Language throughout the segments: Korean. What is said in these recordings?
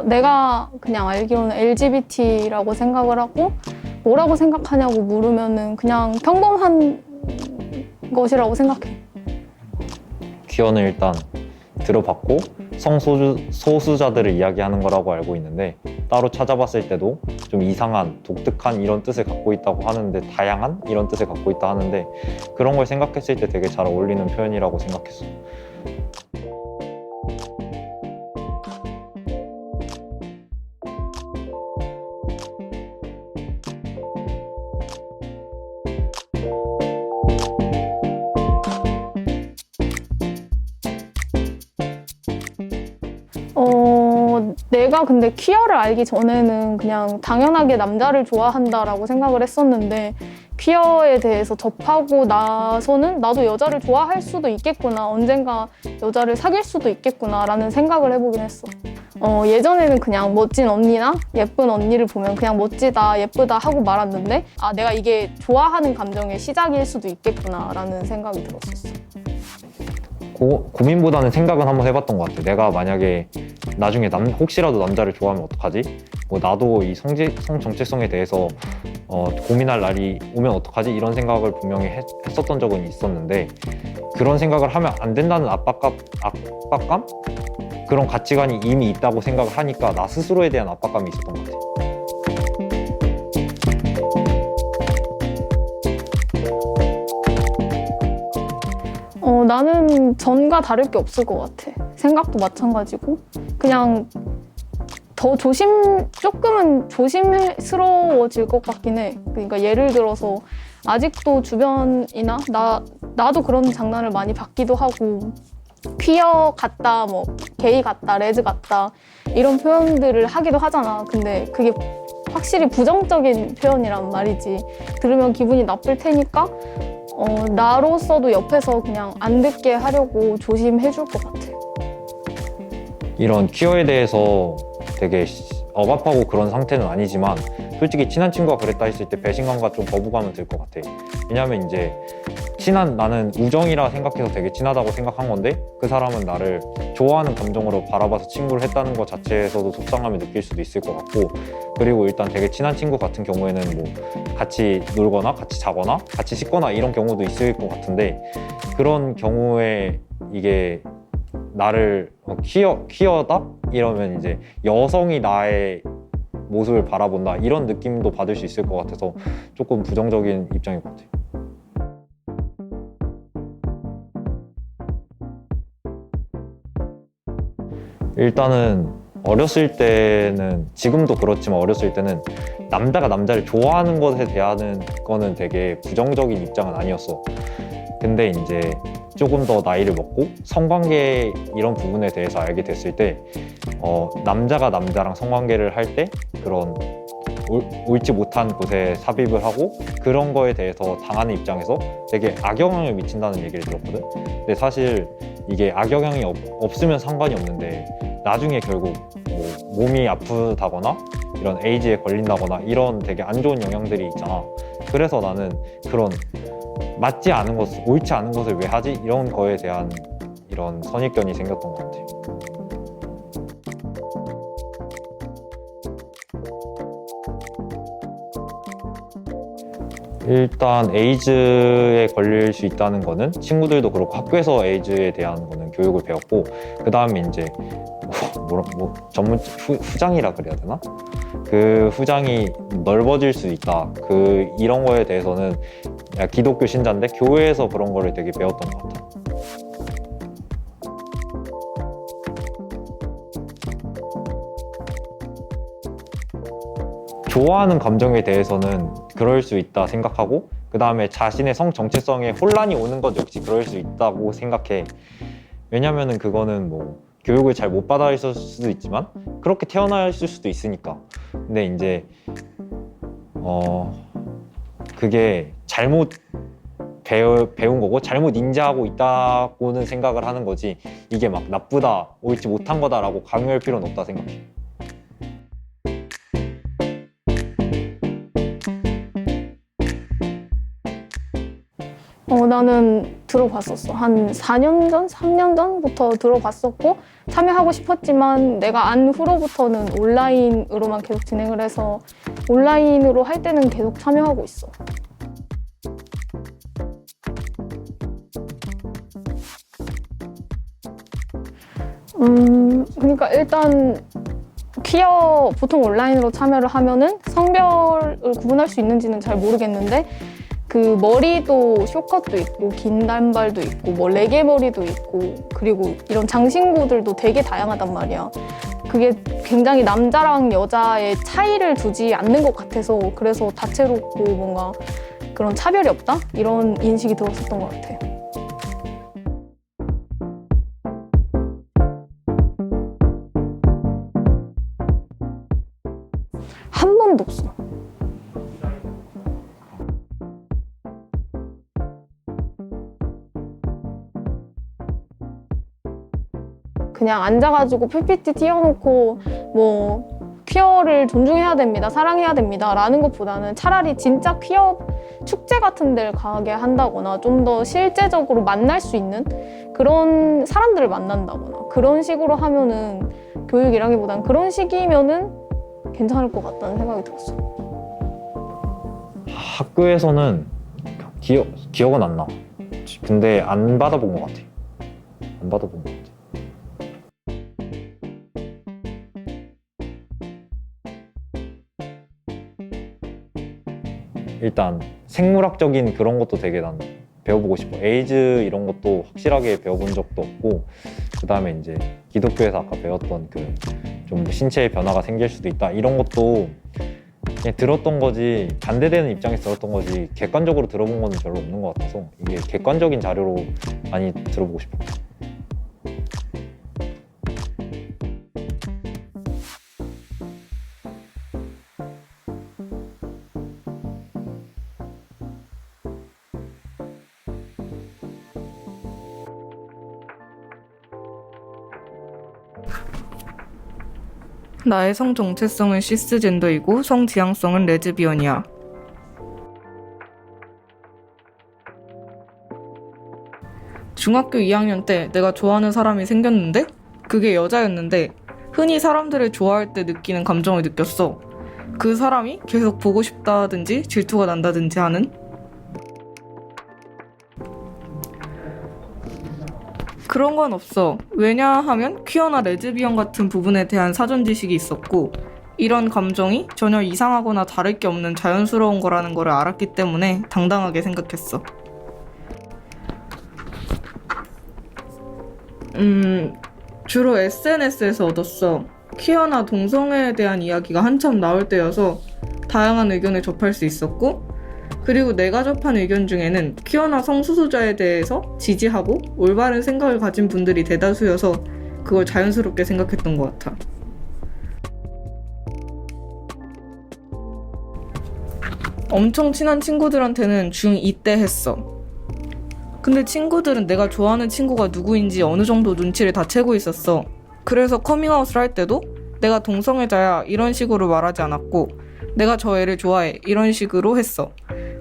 내가 그냥 알기로는 LGBT라고 생각을 하고 뭐라고 생각하냐고 물으면은 그냥 평범한 것이라고 생각해. 퀴어는 일단 들어봤고 성소수자들을 이야기하는 거라고 알고 있는데, 따로 찾아봤을 때도 좀 이상한, 독특한 이런 뜻을 갖고 있다고 하는데, 다양한 이런 뜻을 갖고 있다 하는데, 그런 걸 생각했을 때 되게 잘 어울리는 표현이라고 생각했어. 내가 근데 퀴어를 알기 전에는 그냥 당연하게 남자를 좋아한다라고 생각을 했었는데, 퀴어에 대해서 접하고 나서는 나도 여자를 좋아할 수도 있겠구나, 언젠가 여자를 사귈 수도 있겠구나 라는 생각을 해보긴 했어. 예전에는 그냥 멋진 언니나 예쁜 언니를 보면 그냥 멋지다, 예쁘다 하고 말았는데, 아, 내가 이게 좋아하는 감정의 시작일 수도 있겠구나 라는 생각이 들었었어. 고민보다는 생각은 한번 해봤던 것 같아. 내가 만약에 나중에 혹시라도 남자를 좋아하면 어떡하지? 뭐 나도 이 성 정체성에 대해서 고민할 날이 오면 어떡하지? 이런 생각을 분명히 했었던 적은 있었는데, 그런 생각을 하면 안 된다는 압박감? 그런 가치관이 이미 있다고 생각을 하니까 나 스스로에 대한 압박감이 있었던 것 같아. 나는 전과 다를 게 없을 것 같아. 생각도 마찬가지고 그냥 더 조금은 조심스러워질 것 같긴 해. 그러니까 예를 들어서 아직도 주변이나 나도 그런 장난을 많이 받기도 하고, 퀴어 같다, 뭐 게이 같다, 레즈 같다 이런 표현들을 하기도 하잖아. 근데 그게 확실히 부정적인 표현이란 말이지. 들으면 기분이 나쁠 테니까 나로서도 옆에서 그냥 안 듣게 하려고 조심해 줄 것 같아. 이런 퀴어에 대해서 되게 억압하고 그런 상태는 아니지만, 솔직히 친한 친구가 그랬다 했을 때 배신감과 좀 거부감은 들 것 같아. 왜냐면 이제 나는 우정이라 생각해서 되게 친하다고 생각한 건데, 그 사람은 나를 좋아하는 감정으로 바라봐서 친구를 했다는 것 자체에서도 속상함을 느낄 수도 있을 것 같고, 그리고 일단 되게 친한 친구 같은 경우에는 뭐 같이 놀거나 같이 자거나 같이 씻거나 이런 경우도 있을 것 같은데, 그런 경우에 이게 나를 퀴어다? 이러면 이제 여성이 나의 모습을 바라본다, 이런 느낌도 받을 수 있을 것 같아서 조금 부정적인 입장인 것 같아요. 일단은 어렸을 때는, 지금도 그렇지만 어렸을 때는 남자가 남자를 좋아하는 것에 대한 거는 되게 부정적인 입장은 아니었어. 근데 이제 조금 더 나이를 먹고 성관계 이런 부분에 대해서 알게 됐을 때, 남자가 남자랑 성관계를 할 때 그런 옳지 못한 곳에 삽입을 하고 그런 거에 대해서 당하는 입장에서 되게 악영향을 미친다는 얘기를 들었거든. 근데 사실 이게 악영향이 없으면 상관이 없는데, 나중에 결국 뭐 몸이 아프다거나 이런 에이즈에 걸린다거나 이런 되게 안 좋은 영향들이 있잖아. 그래서 나는 그런 맞지 않은 것, 옳지 않은 것을 왜 하지? 이런 거에 대한 이런 선입견이 생겼던 것 같아요. 일단 에이즈에 걸릴 수 있다는 거는 친구들도 그렇고 학교에서 에이즈에 대한 거는 교육을 배웠고, 그 다음에 이제 전문 후장이라 그래야 되나? 그 후장이 넓어질 수 있다. 이런 거에 대해서는 기독교 신자인데 교회에서 그런 거를 되게 배웠던 것 같아. 좋아하는 감정에 대해서는 그럴 수 있다 생각하고, 그 다음에 자신의 성 정체성에 혼란이 오는 것 역시 그럴 수 있다고 생각해. 왜냐면은 그거는 뭐 교육을 잘 못 받았을 수도 있지만 그렇게 태어났을 수도 있으니까. 근데 이제 그게 잘못 배운 거고 잘못 인지하고 있다고는 생각을 하는 거지, 이게 막 나쁘다, 옳지 못한 거다라고 강요할 필요는 없다 생각해. 나는 들어봤었어. 한 4년 전, 3년 전부터 들어봤었고 참여하고 싶었지만 내가 안 후로부터는 온라인으로만 계속 진행을 해서 온라인으로 할 때는 계속 참여하고 있어. 그러니까 일단 퀴어 보통 온라인으로 참여를 하면은 성별을 구분할 수 있는지는 잘 모르겠는데 그 머리도 숏컷도 있고 긴 단발도 있고 뭐 레게 머리도 있고 그리고 이런 장신구들도 되게 다양하단 말이야. 그게 굉장히 남자랑 여자의 차이를 두지 않는 것 같아서 그래서 다채롭고 뭔가 그런 차별이 없다? 이런 인식이 들었었던 것 같아. 한 번도 없어. 그냥 앉아가지고 PPT 띄워놓고 뭐 퀴어를 존중해야 됩니다, 사랑해야 됩니다 라는 것보다는 차라리 진짜 퀴어 축제 같은 데를 가게 한다거나 좀 더 실제적으로 만날 수 있는 그런 사람들을 만난다거나 그런 식으로 하면은 교육이라기보다는 그런 식이면은 괜찮을 것 같다는 생각이 들었어. 학교에서는 기억은 안 나. 근데 안 받아본 것 같아. 안 받아본 것 같아. 일단 생물학적인 그런 것도 되게 난 배워보고 싶어. 에이즈 이런 것도 확실하게 배워본 적도 없고 그 다음에 이제 기독교에서 아까 배웠던 그 좀 신체의 변화가 생길 수도 있다 이런 것도 그냥 들었던 거지 반대되는 입장에서 들었던 거지 객관적으로 들어본 거는 별로 없는 것 같아서 이게 객관적인 자료로 많이 들어보고 싶어. 나의 성 정체성은 시스젠더이고 성 지향성은 레즈비언이야. 중학교 2학년 때 내가 좋아하는 사람이 생겼는데 그게 여자였는데 흔히 사람들을 좋아할 때 느끼는 감정을 느꼈어. 그 사람이 계속 보고 싶다든지 질투가 난다든지 하는. 그런 건 없어. 왜냐하면 퀴어나 레즈비언 같은 부분에 대한 사전 지식이 있었고 이런 감정이 전혀 이상하거나 다를 게 없는 자연스러운 거라는 걸 알았기 때문에 당당하게 생각했어. 주로 SNS에서 얻었어. 퀴어나 동성애에 대한 이야기가 한참 나올 때여서 다양한 의견을 접할 수 있었고 그리고 내가 접한 의견 중에는 퀴어나 성소수자에 대해서 지지하고 올바른 생각을 가진 분들이 대다수여서 그걸 자연스럽게 생각했던 것 같아. 엄청 친한 친구들한테는 중2 때 했어. 근데 친구들은 내가 좋아하는 친구가 누구인지 어느 정도 눈치를 다 채고 있었어. 그래서 커밍아웃을 할 때도 내가 동성애자야 이런 식으로 말하지 않았고 내가 저 애를 좋아해 이런 식으로 했어.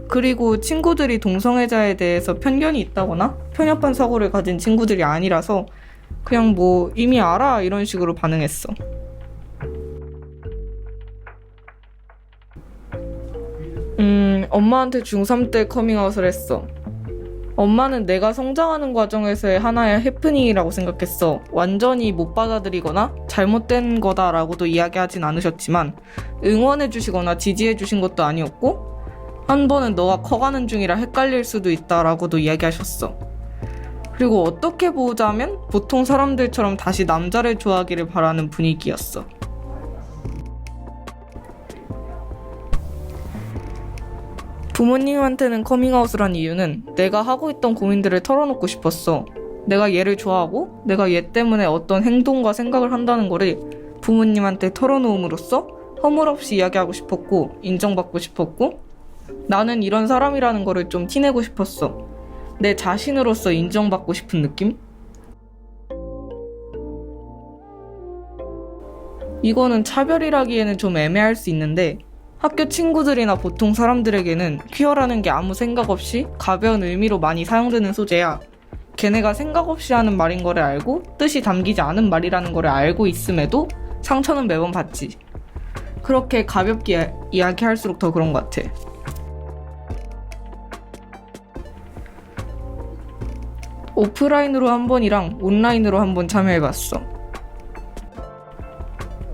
그리고 친구들이 동성애자에 대해서 편견이 있다거나 편협한 사고를 가진 친구들이 아니라서 그냥 뭐 이미 알아 이런 식으로 반응했어. 엄마한테 중3 때 커밍아웃을 했어. 엄마는 내가 성장하는 과정에서의 하나의 해프닝이라고 생각했어. 완전히 못 받아들이거나 잘못된 거다라고도 이야기하진 않으셨지만 응원해주시거나 지지해주신 것도 아니었고 한 번은 너가 커가는 중이라 헷갈릴 수도 있다라고도 이야기하셨어. 그리고 어떻게 보자면 보통 사람들처럼 다시 남자를 좋아하기를 바라는 분위기였어. 부모님한테는 커밍아웃을 한 이유는 내가 하고 있던 고민들을 털어놓고 싶었어. 내가 얘를 좋아하고 내가 얘 때문에 어떤 행동과 생각을 한다는 거를 부모님한테 털어놓음으로써 허물없이 이야기하고 싶었고 인정받고 싶었고 나는 이런 사람이라는 거를 좀 티내고 싶었어. 내 자신으로서 인정받고 싶은 느낌? 이거는 차별이라기에는 좀 애매할 수 있는데 학교 친구들이나 보통 사람들에게는 퀴어라는 게 아무 생각 없이 가벼운 의미로 많이 사용되는 소재야. 걔네가 생각 없이 하는 말인 거를 알고 뜻이 담기지 않은 말이라는 거를 알고 있음에도 상처는 매번 받지. 그렇게 가볍게 이야기할수록 더 그런 것 같아. 오프라인으로 한 번이랑 온라인으로 한 번 참여해봤어.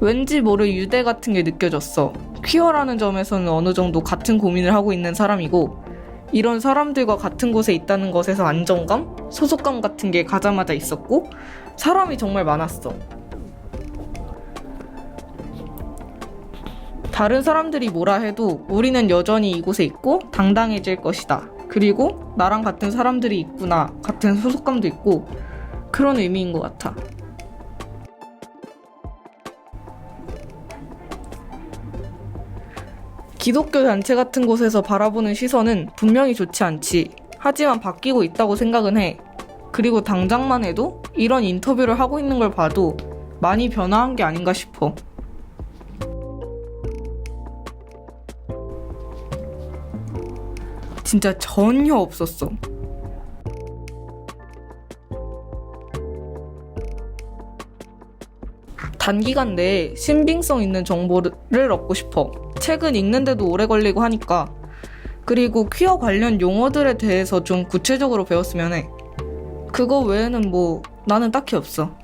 왠지 모를 유대 같은 게 느껴졌어. 퀴어라는 점에서는 어느 정도 같은 고민을 하고 있는 사람이고, 이런 사람들과 같은 곳에 있다는 것에서 안정감, 소속감 같은 게 가자마자 있었고, 사람이 정말 많았어. 다른 사람들이 뭐라 해도 우리는 여전히 이곳에 있고 당당해질 것이다. 그리고 나랑 같은 사람들이 있구나, 같은 소속감도 있고, 그런 의미인 것 같아. 기독교 단체 같은 곳에서 바라보는 시선은 분명히 좋지 않지. 하지만 바뀌고 있다고 생각은 해. 그리고 당장만 해도 이런 인터뷰를 하고 있는 걸 봐도 많이 변화한 게 아닌가 싶어. 진짜 전혀 없었어. 단기간 내에 신빙성 있는 정보를 얻고 싶어. 책은 읽는데도 오래 걸리고 하니까. 그리고 퀴어 관련 용어들에 대해서 좀 구체적으로 배웠으면 해. 그거 외에는 뭐 나는 딱히 없어.